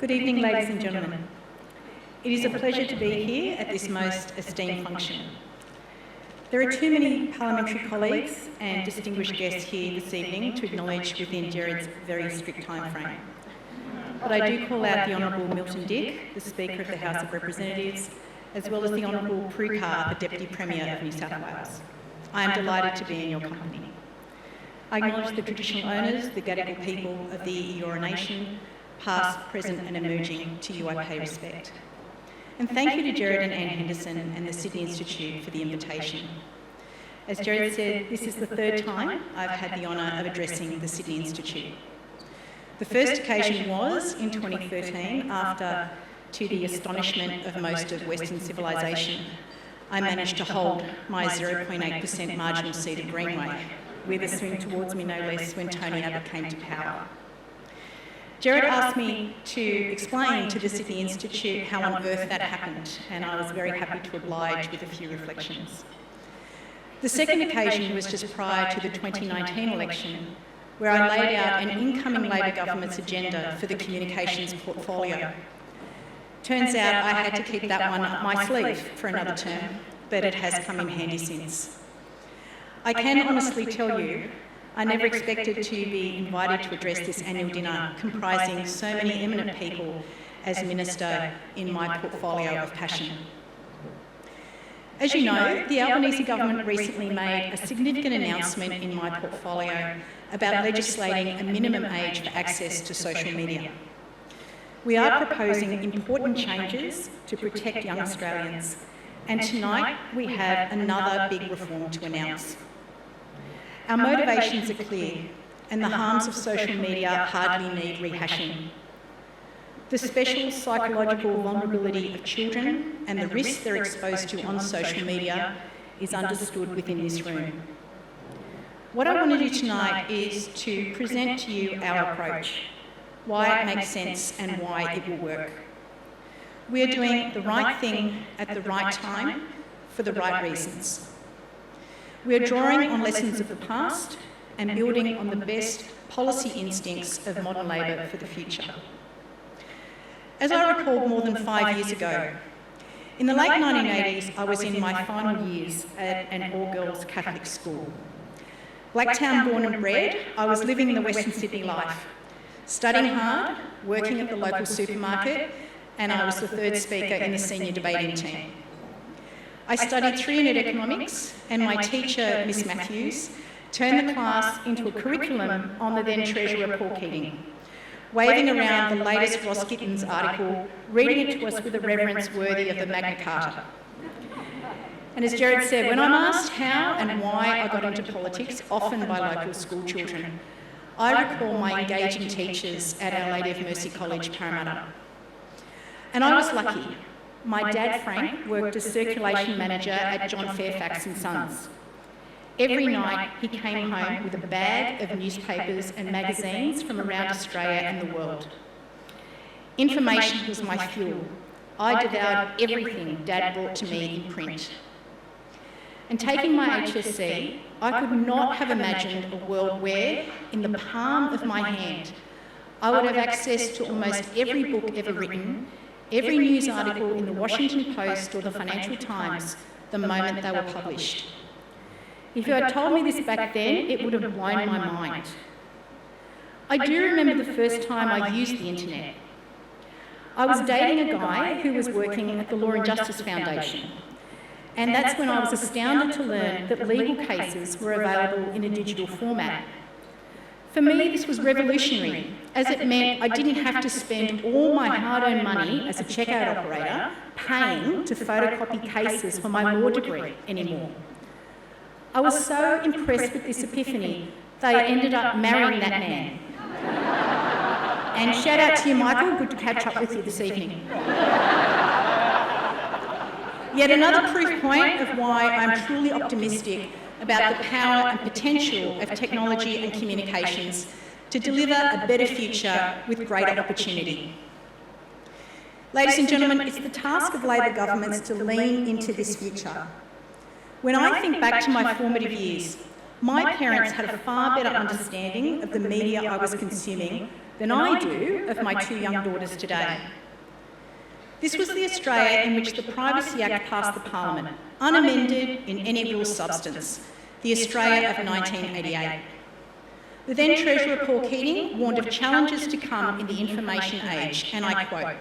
Good evening, ladies and gentlemen. It is a pleasure to be here at this most esteemed function. There are too many parliamentary colleagues and distinguished guests here this evening to acknowledge within Gerard's very strict timeframe. But I do call out the Honourable Milton Dick, the Speaker of the House of Representatives, as well as the Honourable Prue Carr, the Deputy Premier of New South Wales. I am delighted to be in your company. I acknowledge the traditional owners, the Gadigal people of the Eora Nation, past, present and emerging, to you I pay respect. And thank you to Gerard and Anne Henderson and the Sydney Institute for the invitation. As Gerard said, this is the third time I've had the honour of addressing the Sydney Institute. The first occasion was in 2013, after, to the astonishment of most of Western civilisation, I managed to hold my 0.8% marginal seat at Greenway, with a swing towards me no less when Tony Abbott came to power. Gerard asked me to explain to the Sydney Institute how on earth that happened, and I was very happy to oblige with a few reflections. The second occasion was just prior to the 2019 election, where I laid out an incoming Labor government's agenda for the communications portfolio. Turns out I had to keep that one up my sleeve for another term, but it has come in handy since. I can honestly tell you, I never expected to be invited to address this annual dinner comprising so many eminent people as Minister in my portfolio of passion. As you know, the Albanese government recently made a significant announcement in my portfolio about legislating a minimum age for access to social media. We are proposing important changes to protect young Australians, and tonight we have another big reform to announce. Our motivations are clear, and the harms of social media hardly need rehashing. The special psychological vulnerability of children and the risks they're exposed to on social media is understood within this room. What I want to do tonight is to present to you our approach, why it makes sense and why it will work. We are doing the right thing at the right time for the right reasons. We are drawing on lessons of the past and building on the best policy instincts of modern Labor for the future. As I recall more than 5 years ago, in the late 1980s, I was in my final years at an all-girls Catholic school. Blacktown born and bred, I was living the Western Sydney life, studying hard, working at the local supermarket, and I was the third speaker in the senior debating team. I studied 3-unit economics, and my teacher, Miss Matthews, turned the class into a curriculum on the then Treasurer Paul Keating, waving around the latest Ross Gittins article, reading it to us with a reverence worthy of the Magna Carta. And as Gerard said, when I'm asked how and why I got into politics, often by local school children, I recall my engaging teachers at Our Lady of Mercy College, Parramatta. And I was lucky. My dad, Frank, worked as circulation manager at John Fairfax and Sons. Every night he came home with a bag of newspapers and magazines from around Australia and the world. Information was my fuel. I devoured everything Dad brought to me in print. And taking my HSC, I could not have imagined a world where, in the palm of my hand, I would have access to almost every book ever written, every news article in the Washington Post or the Financial Times the moment they were published. If you had told me this back then, it would have blown my mind. I do remember the first time I used the internet. I was dating a guy who was working at the Law and Justice Foundation, and that's when I was astounded to learn that legal cases were available in a digital format. For me, this was revolutionary, as it meant I didn't have to spend all my hard-earned money as a checkout operator paying to photocopy cases for my law degree anymore. I was so impressed with this epiphany that I ended up marrying that man. And shout out to you, Michael, good to catch up with you this evening. Yet another proof point of why I'm truly optimistic about the power and potential of technology and communications to deliver a better future with greater opportunity. Ladies and gentlemen, it's the task of Labor governments to lean into this future. When I think back to my formative years, my parents had a far better understanding of the media I was consuming than I do of my two young daughters today. This was the Australia in which the Privacy Act passed the Parliament, unamended in any real substance, the Australia of 1988. The then Treasurer Paul Keating warned of challenges to come in the information age, and I quote,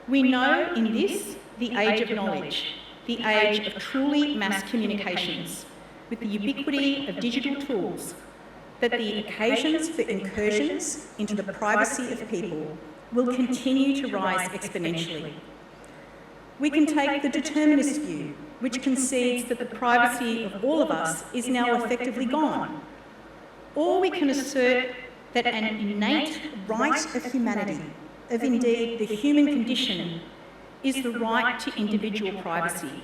"We know in this, the age of knowledge, the age of truly mass communications, with the ubiquity of digital tools, that the occasions for incursions into the privacy of people will continue to rise exponentially. We can take the determinist view, which concedes that the privacy of all of us is now effectively gone, or we can assert that an innate right of humanity, of indeed the human condition, is the right to individual privacy.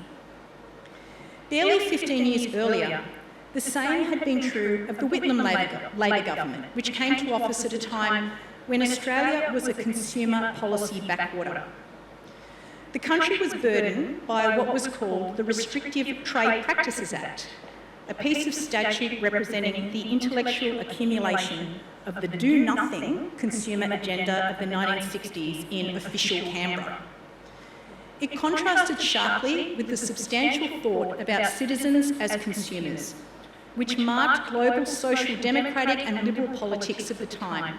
Barely 15 years earlier, the same had been true of the Whitlam Labor government, which came to office at a time when Australia was a consumer policy backwater. The country was burdened by what was called the Restrictive Trade Practices Act, a piece of statute representing the intellectual accumulation of the do-nothing consumer agenda of the 1960s in official Canberra. It contrasted sharply with the substantial thought about citizens as consumers, which marked global social democratic and liberal politics of the time.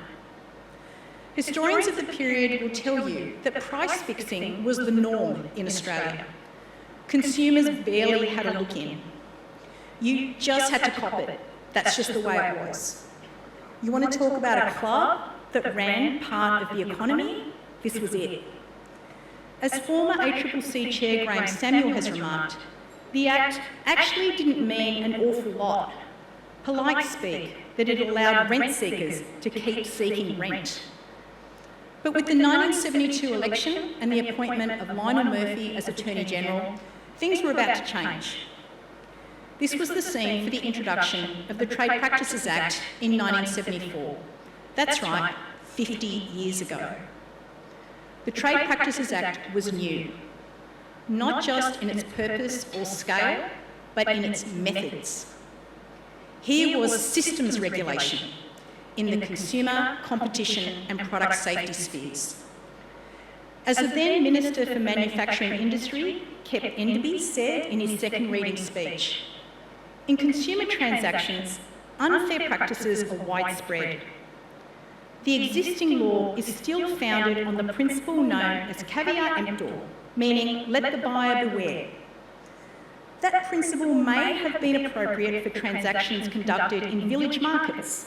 Historians of the period will tell you that price fixing was the norm in Australia. Consumers barely had a look in. You just had to cop it. That's just the way it was. You want to talk about a club that ran part of the economy? This was it. As former ACCC Chair Graham Samuel has remarked, the Act actually didn't mean an awful lot. Polite speak, that it allowed rent seekers to keep seeking rent. But with the 1972 election and the appointment of Lionel Murphy as Attorney General, things were about to change. This was the scene for the introduction of the Trade Practices Act in 1974. That's right, 50 years ago. The Trade Practices Act was new, not just in its purpose or scale, but in its methods. Here was systems regulation in the consumer, competition and product safety spheres. As the then Minister for Manufacturing Industry, Kep Enderby, said in his second reading speech, in consumer transactions, unfair practices are widespread. The existing law is still founded on the principle known as caveat emptor, meaning let the buyer beware. That principle may have been appropriate for transactions conducted in village markets.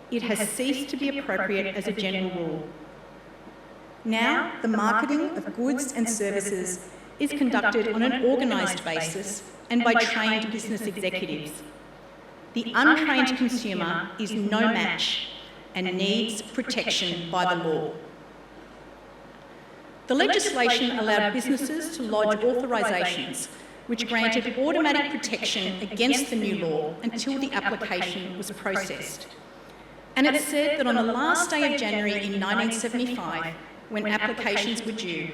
It has ceased to be appropriate as a general rule. Now, the marketing of goods and services is conducted on an organised basis and by trained business executives. The untrained consumer is no match and needs protection by the law. The legislation allowed businesses to lodge authorisations which granted automatic protection against the new law until the application was processed. And it said that on the last day of January in 1975, when applications were due,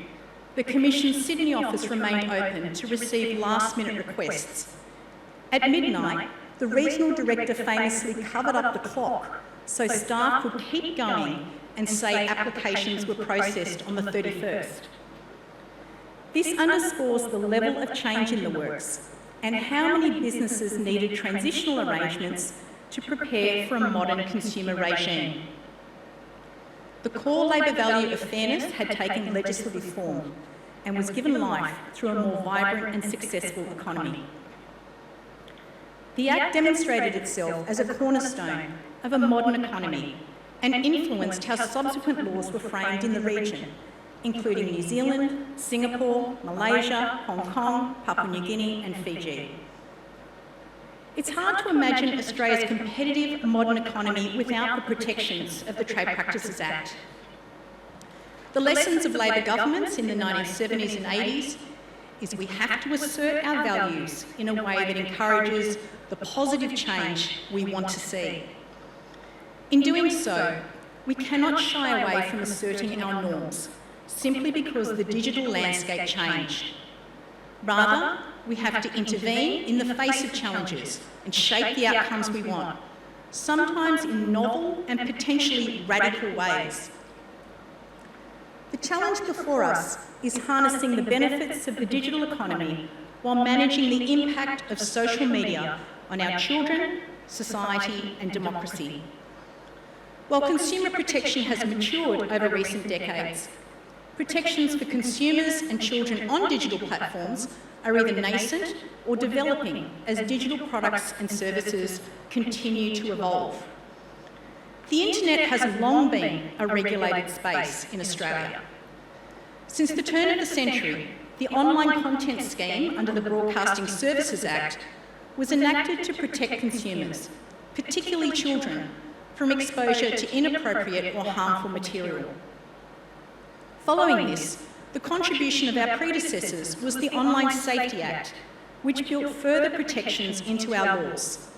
the Commission's Sydney office remained open to receive last-minute requests. At midnight, the regional director famously covered up the clock so staff could keep going and say applications were processed on the 31st. This underscores the level of change in the works and how many businesses needed transitional arrangements to prepare for a modern consumer regime. The core Labor value of fairness had taken legislative form and was given life through a more vibrant and successful economy. The Act demonstrated itself as a cornerstone of a modern economy and influenced how subsequent laws were framed in the region, including New Zealand, Singapore, Malaysia, Hong Kong, Papua New Guinea and Fiji. It's hard to imagine Australia's competitive modern economy without the protections of the Trade Practices Act. The lessons of Labor governments in the 1970s and 80s is we have to assert our values in a way that encourages the positive change we want to see. In doing so, we cannot shy away from asserting our norms simply because the digital landscape changed. Rather, we have to intervene in the face of challenges and shape the outcomes we want, sometimes in novel and potentially radical ways. The challenge before us is harnessing the benefits of the digital economy while managing the impact of social media on our children, society and democracy. While consumer protection has matured over recent decades, protections for consumers and children on digital platforms are either nascent or developing as digital products and services continue to evolve. The internet has long been a regulated space in Australia. Since the turn of the century, the Online Content Scheme under the Broadcasting Services Act was enacted to protect consumers, particularly children, from exposure to inappropriate or harmful material. Following this, the contribution of our predecessors was the Online Safety Act, which built further protections into our laws.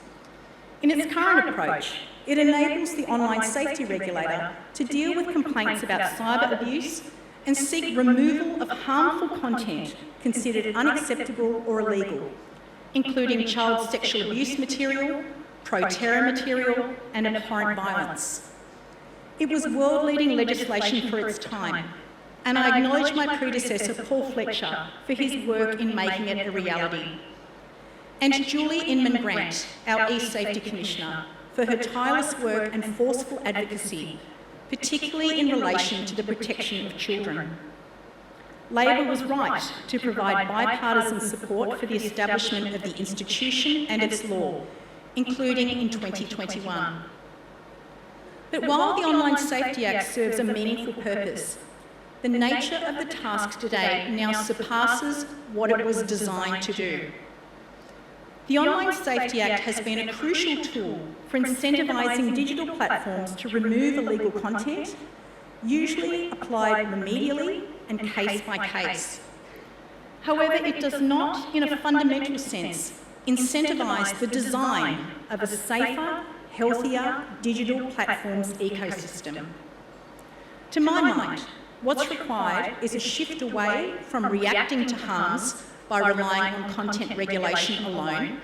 In its current approach, it enables the Online Safety Regulator to deal with complaints about cyber abuse and seek removal of harmful content considered unacceptable or illegal, including child sexual abuse material, pro-terror material and abhorrent violence. It was world-leading legislation for its time, and I acknowledge my predecessor Paul Fletcher for his work in making it a reality, and Julie Inman-Grant, our E-Safety Commissioner, for her tireless work and forceful advocacy, particularly in relation to the protection of children. Labor was right to provide bipartisan support for the establishment of the institution and its law, including in 2021. But while the Online Safety Act serves a meaningful purpose, the nature of the task today now surpasses what it was designed to do. The Online Safety Act has been a crucial tool for incentivising digital platforms to remove illegal content, usually applied remedially and case by case. However, it does not, in a fundamental sense, incentivise the design of a safer, healthier digital platforms ecosystem. To my mind, what's required is a shift away from reacting to harms by relying on content regulation alone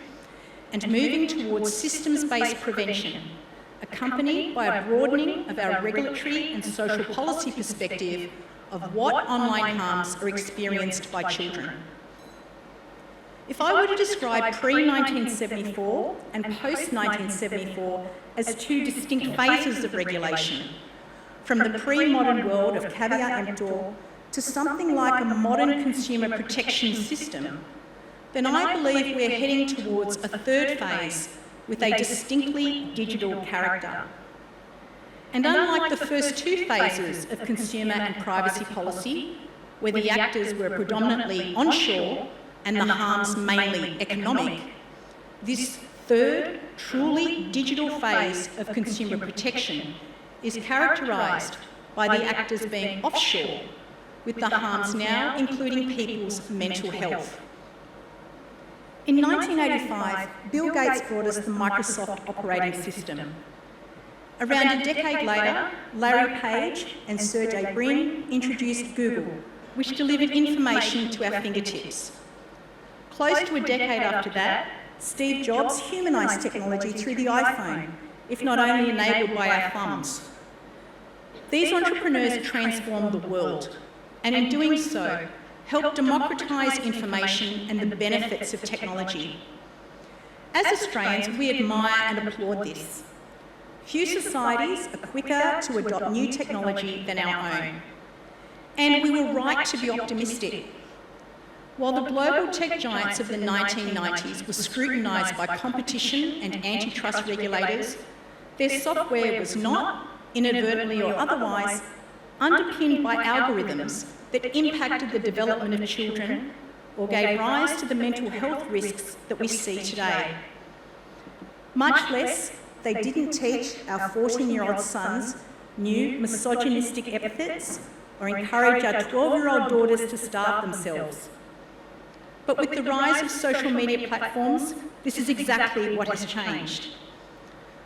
and moving towards systems-based prevention, accompanied by a broadening of our regulatory and social policy perspective of what online harms are experienced by children. If I were to describe pre-1974 and post-1974 as two distinct phases of regulation, from the pre-modern world of caveat emptor to something like a modern consumer protection system, then I believe we're heading towards a third phase with a distinctly digital character. And unlike the first two phases of consumer and privacy policy, where the actors were predominantly onshore and the harms mainly economic, this third, truly digital phase of consumer protection is characterised by the actors being offshore, with the harms now including people's mental health. In 1985, Bill Gates brought us the Microsoft operating system. Around a decade later, Larry Page and Sergey Brin introduced Google, which delivered information to our fingertips. Close to a decade after that, Steve Jobs humanised technology through the iPhone, if not only enabled by our thumbs. These entrepreneurs transformed the world, and in doing so, helped democratise information and the benefits of technology. As Australians, we admire and applaud this. Few societies are quicker to adopt new technology than our own. And we were right to be optimistic. While the global tech giants of the 1990s were scrutinised by competition and antitrust regulators, their software was not, inadvertently or otherwise, underpinned by algorithms that impacted the development of children or gave rise to the mental health risks that we see today. Much less, they didn't teach our 14-year-old sons new misogynistic epithets or encourage our 12-year-old daughters to starve themselves. But with the rise of social media platforms, this is exactly what has changed.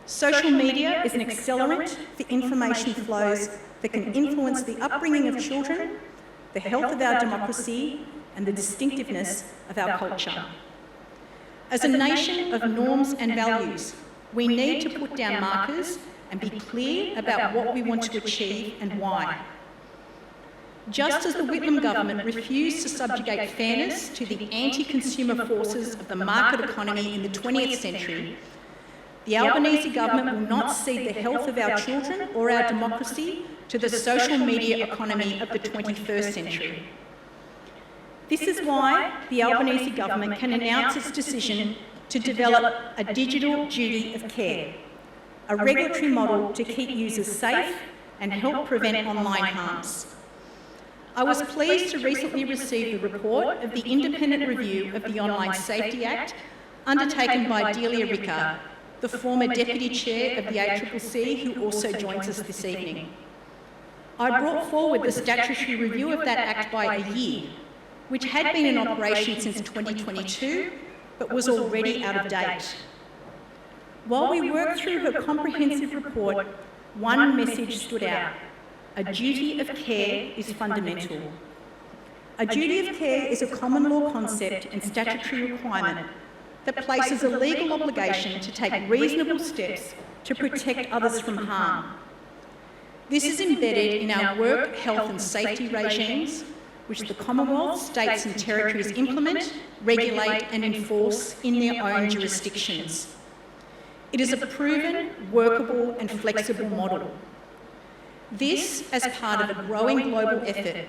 Social media is an accelerant for information flows that can influence the upbringing of children, the health of our democracy, and the distinctiveness of our culture. As a nation of norms and values, we need to put down markers and be clear about what we want to achieve and why. Just as the Whitlam government refused to subjugate fairness to the anti-consumer forces of the market economy in the 20th century, the Albanese government will not cede the health of our children or our democracy to the social media economy of the 21st century. This is why the Albanese government can announce its decision to develop a digital duty of care, a regulatory model to keep users safe and help prevent online harms. I was pleased to recently receive the report of the independent review of the Online Safety Act undertaken by Delia Rickard, the former Deputy Chair of the ACCC, who also joins us this evening. I brought forward the statutory review of that Act by a year, which had been in operation since 2022, but was already out of date. While we worked through her comprehensive report, one message stood out: a duty of care is fundamental. A duty of care is a common law concept and statutory requirement that places a legal obligation to take reasonable steps to protect others from harm. This is embedded in our work, health and safety regimes, which the Commonwealth, states and territories implement, regulate and enforce in their own jurisdictions. It is a proven, workable and flexible model. This, as part of a growing global effort,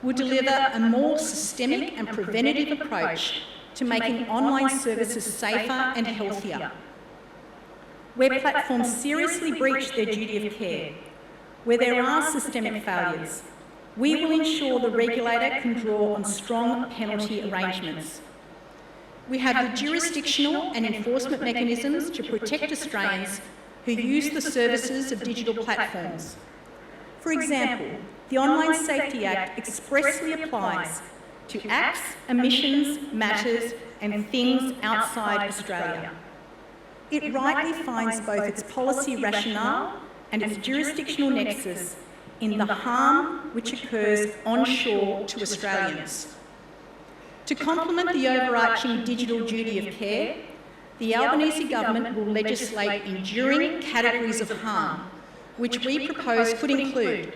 will deliver a more systemic and preventative approach to making online services safer and healthier. Where platforms seriously breach their duty of care, where there are systemic failures, we will ensure the regulator can draw on strong penalty arrangements. We have the jurisdictional and enforcement mechanisms to protect Australians who use the services of digital platforms. For example, the Online Safety Act expressly applies to acts, omissions, matters and things outside Australia. It rightly finds both its policy rationale and its jurisdictional nexus in the harm which occurs onshore to Australians. To complement the overarching digital duty of care, the Albanese government will legislate enduring categories of harm, which we propose could include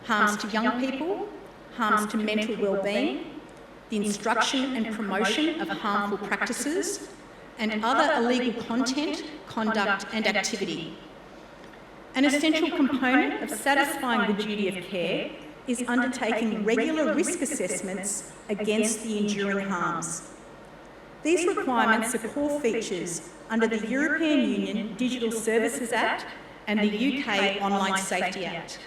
harms to young people, harms to mental well-being, the instruction and promotion of harmful practices, and other illegal content, conduct and activity. An essential component of satisfying the duty of care is undertaking regular risk assessments against the enduring harms. These requirements are core features under the European Union Digital Services Act and the UK Online Safety Act.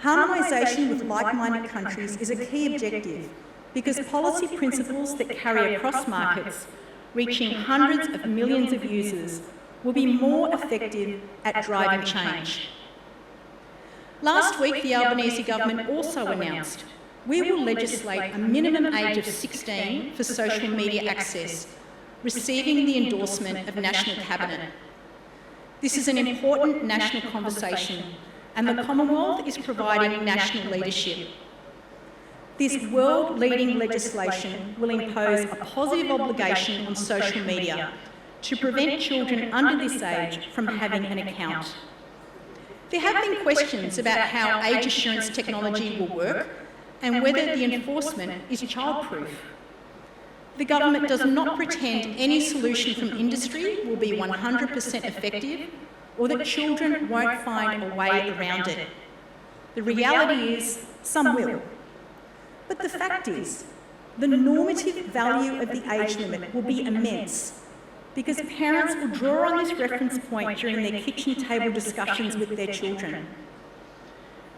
Harmonisation with like-minded countries is a key objective because policy principles that carry across markets, reaching hundreds of millions of users, will be more effective at driving change. Last week, the Albanese government also announced we will legislate a minimum age of 16 for social media access, receiving the endorsement of National Cabinet. This is an important national conversation, and the Commonwealth is providing national leadership. This world-leading legislation will impose a positive obligation on social media to prevent children under this age from having an account. There have been questions about how age assurance technology will work and whether the enforcement is child-proof. The government does not pretend any solution from industry will be 100% effective or that children won't find a way around it. The reality is, some will. But the fact is, the normative value of the age limit will be immense because parents will draw on this reference point during their kitchen table discussions with their children.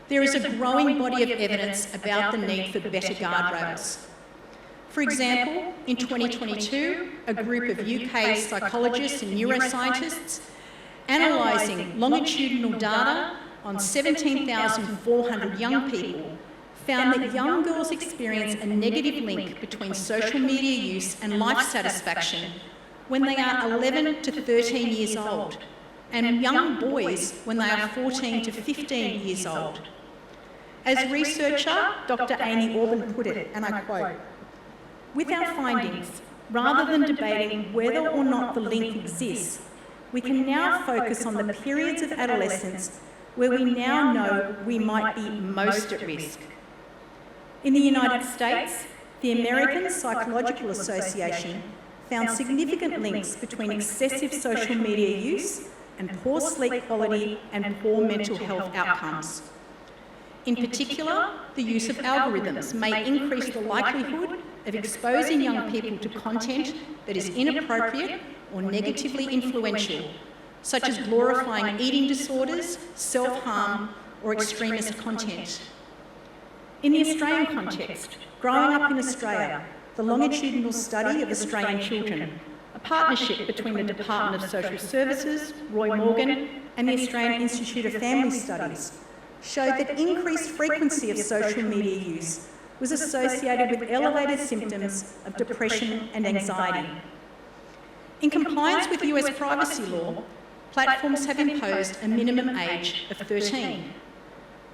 There is a growing body of evidence about the need for better guardrails. For example, in 2022, a group of UK psychologists and neuroscientists analysing longitudinal data on 17,400 young people found that young girls experience a negative link between social media use and life satisfaction when they are 11 to 13 years old, and young boys when they are 14 to 15 years old. As researcher Dr. Amy Orban put it, and I quote, "With our findings, rather than debating whether or not the link exists, we can now focus on the periods of adolescence where we now know we might be most at risk." In the United States, the American Psychological Association found significant links between excessive social media use and poor sleep quality and poor mental health outcomes. In particular, the use of algorithms may increase the likelihood of exposing young people to content that is inappropriate or negatively influential, such as glorifying eating disorders, self-harm, or extremist content. In the Australian context, growing up in Australia, the longitudinal study of Australian children, a partnership between the Department of Social Services, Roy Morgan, and the Australian Institute of Family Studies, showed that increased frequency of social media use was associated with elevated symptoms of depression and anxiety. In compliance with US privacy law, platforms have imposed a minimum age of 13.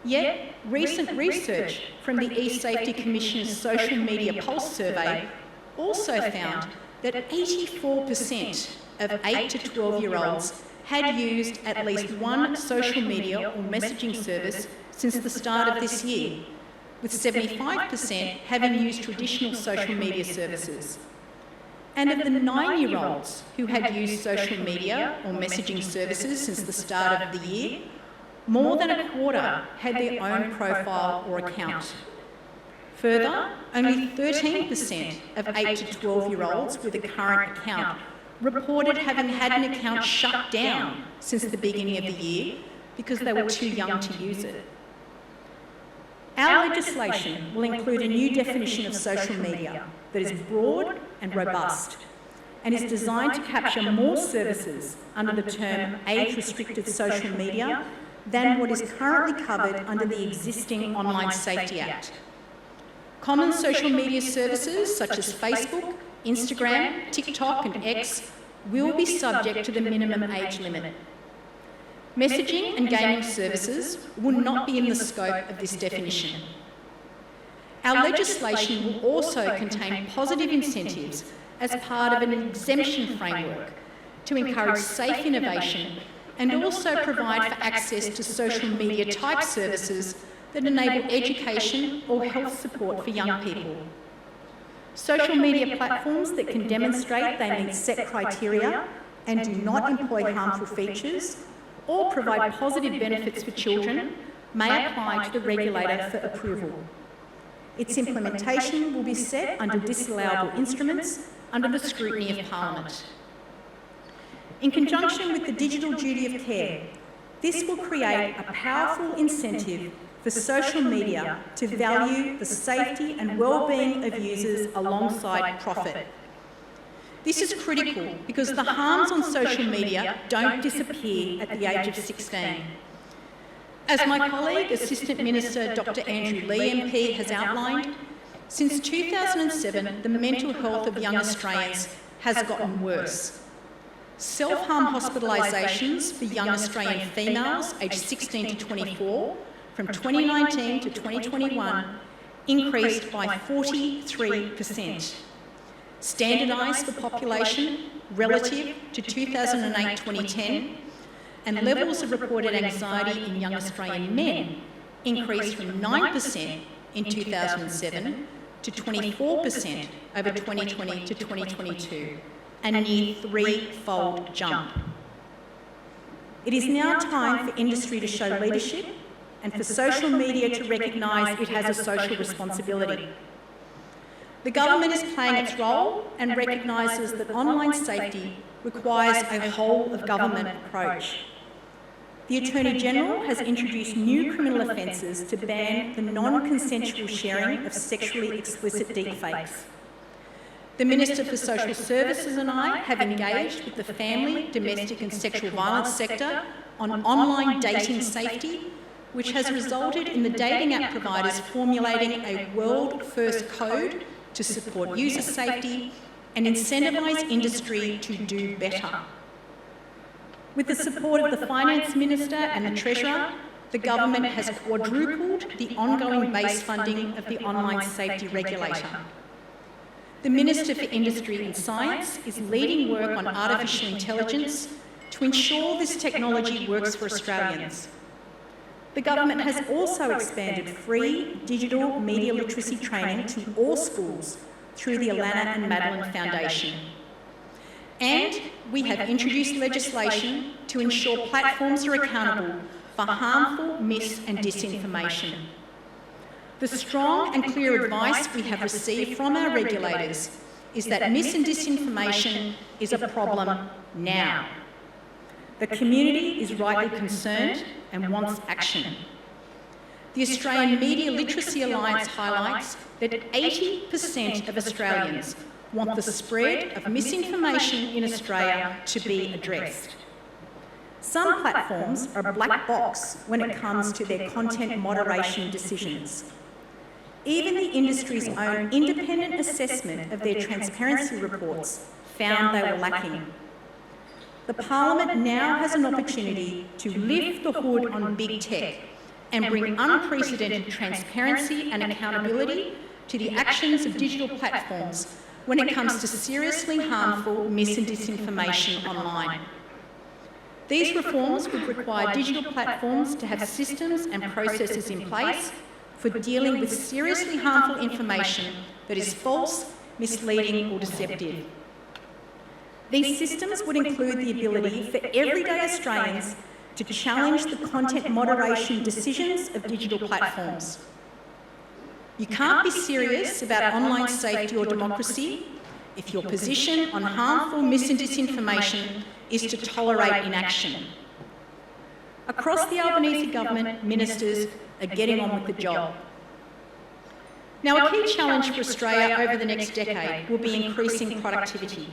Yet, recent research from the eSafety Commissioner's Social Media Pulse survey also found that 84% of 8 to 12-year-olds had used at least one social media or messaging service since the start of this year, with 75% having used traditional social media services. And of the 9-year-olds who had used social media or messaging services since the start of the year, more than a quarter had their own profile or account. Further, only 13% of 8 to 12-year-olds with a current account reported having had an account shut down since the beginning of the year because they were too young to use it. Our legislation will include a new definition of social media that is broad and robust and is designed to capture more services under the term age-restricted social media than what is currently covered under the existing Online Safety Act. Common social media services such as Facebook, Instagram, TikTok and X will be subject to the minimum age limit. Messaging and gaming services will not be in the scope of this definition. Our legislation will also contain positive incentives as part of an exemption framework to encourage safe innovation and also provide for access to social media type services that enable education or health support for young people. Social media platforms that can demonstrate they meet set criteria and do not employ harmful features or provide positive benefits for children may apply to the regulator for approval. Its implementation will be set under disallowable instruments under the scrutiny of Parliament. In conjunction with the digital duty of care, this will create a powerful incentive for social media to value the safety and well-being of users alongside profit. This is critical because the harms on social media don't disappear at the age of 16. As my colleague, Assistant Minister Dr. Andrew Lee MP has outlined, since 2007 the mental health of young Australians has gotten worse. Self-harm hospitalisations for young Australian females aged 16 to 24 from 2019 to 2021 increased by 43%. Standardised for population relative to 2008-2010, and levels of reported anxiety in young Australian men increased from 9% in 2007 to 24% over 2020 to 2022, a near threefold jump. It is now time for industry to show leadership and for social media to recognise it has a social responsibility. The government is playing its role and recognises that online safety requires a whole-of-government approach. The Attorney-General has introduced new criminal offences to ban the non-consensual sharing of sexually explicit deepfakes. The Minister for Social Services and I have engaged with the family, domestic and sexual violence sector on online dating safety, which has resulted in the dating app providers formulating a world-first code to support user safety and incentivise industry to do better. With the support of the Finance Minister and the Treasurer, the government has quadrupled the ongoing base funding of the online safety regulator. The Minister for Industry and Science is leading work on artificial intelligence to ensure this technology works for Australians. The government has also expanded free digital media literacy training to all schools through the Alana and Madeline Foundation. And we have introduced legislation to ensure platforms are accountable for harmful mis- and disinformation. The strong and clear advice we have received from our regulators is that mis- and disinformation is a problem now. The community is rightly concerned and wants action. The Australian Media Literacy Alliance highlights that 80% of Australians want the spread of misinformation in Australia to be addressed. Some platforms are a black box when it comes to their content moderation decisions. Even the industry's own independent assessment of their transparency reports found they were lacking. The Parliament now has an opportunity to lift the hood on big tech and bring unprecedented transparency and accountability to the actions of digital platforms when it comes to seriously harmful mis- and disinformation online. These reforms would require digital platforms to have systems and processes in place for dealing with seriously harmful information that is false, misleading or deceptive. These systems would include the ability for everyday Australians to challenge the content moderation decisions of digital platforms. You can't be serious about online safety or democracy if your position on harmful mis- and disinformation is to tolerate inaction. Across the Albanese government, ministers are getting on with the job. Now, a key challenge for Australia over the next decade will be increasing productivity.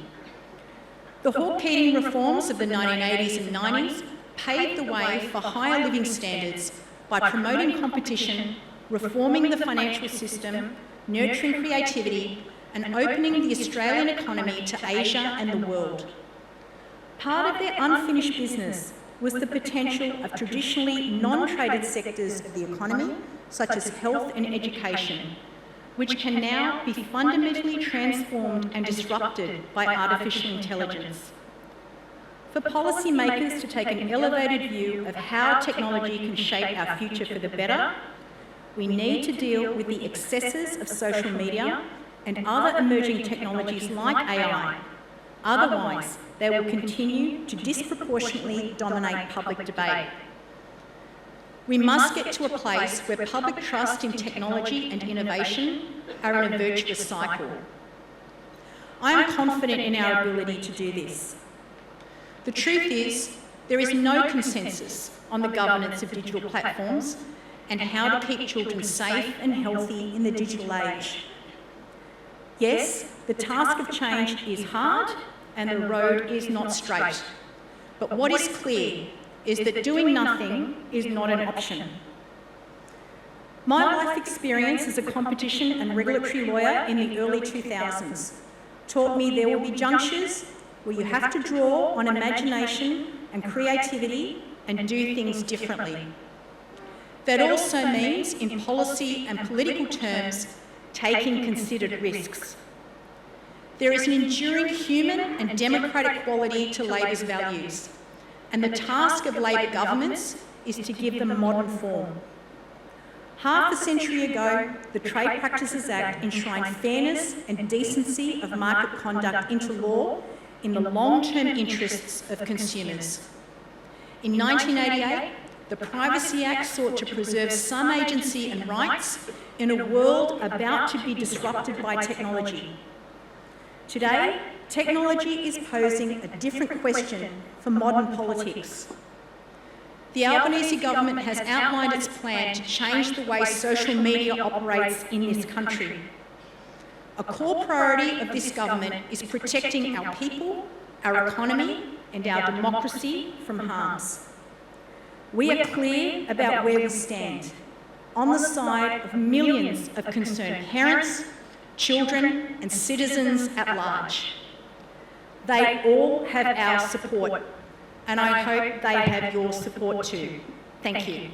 The Hawke-Keating reforms of the 1980s and 90s paved the way for higher living standards by promoting competition, reforming the financial system, nurturing creativity, and opening the Australian economy to Asia and the world. Part of their unfinished business was the potential of traditionally non-traded sectors of the economy, such as health and education, which can now be fundamentally transformed and disrupted by artificial intelligence. For policymakers to take an elevated view of how technology can shape our future for the better, we need to deal with the excesses of social media and other emerging technologies like AI. Otherwise, they will continue to disproportionately dominate public debate. We must get to a place where public trust in technology and innovation are in a virtuous cycle. I am confident in our ability to do this. The truth is, there is no consensus on the governance of digital platforms and how to keep children safe and healthy in the digital age. Yes, the task of change is hard and the road is not straight. But what is clear is that doing nothing is not an option. My life experience as a competition and regulatory lawyer in the early 2000s taught me there will be junctures where you have to draw on imagination and creativity and do things differently. That also means, in policy and political terms, taking considered risks. There is an enduring human and democratic quality to Labor's values, and the task of Labor governments is to give them a modern form. Half a century ago, the Trade Practices Act enshrined fairness and decency of market conduct into law in the long-term interests of consumers. In 1988, the Privacy Act sought to preserve some agency and rights in a world about to be disrupted by technology. Today, technology is posing a different question for modern politics. The Albanese government has outlined its plan to change the way social media operates in this country. A core priority of this government is protecting our people, our economy, and our democracy from harms. We are clear about where we stand, on the side of millions of concerned parents, children, and citizens at large. They all have our support, and I hope they have your support too. Thank you.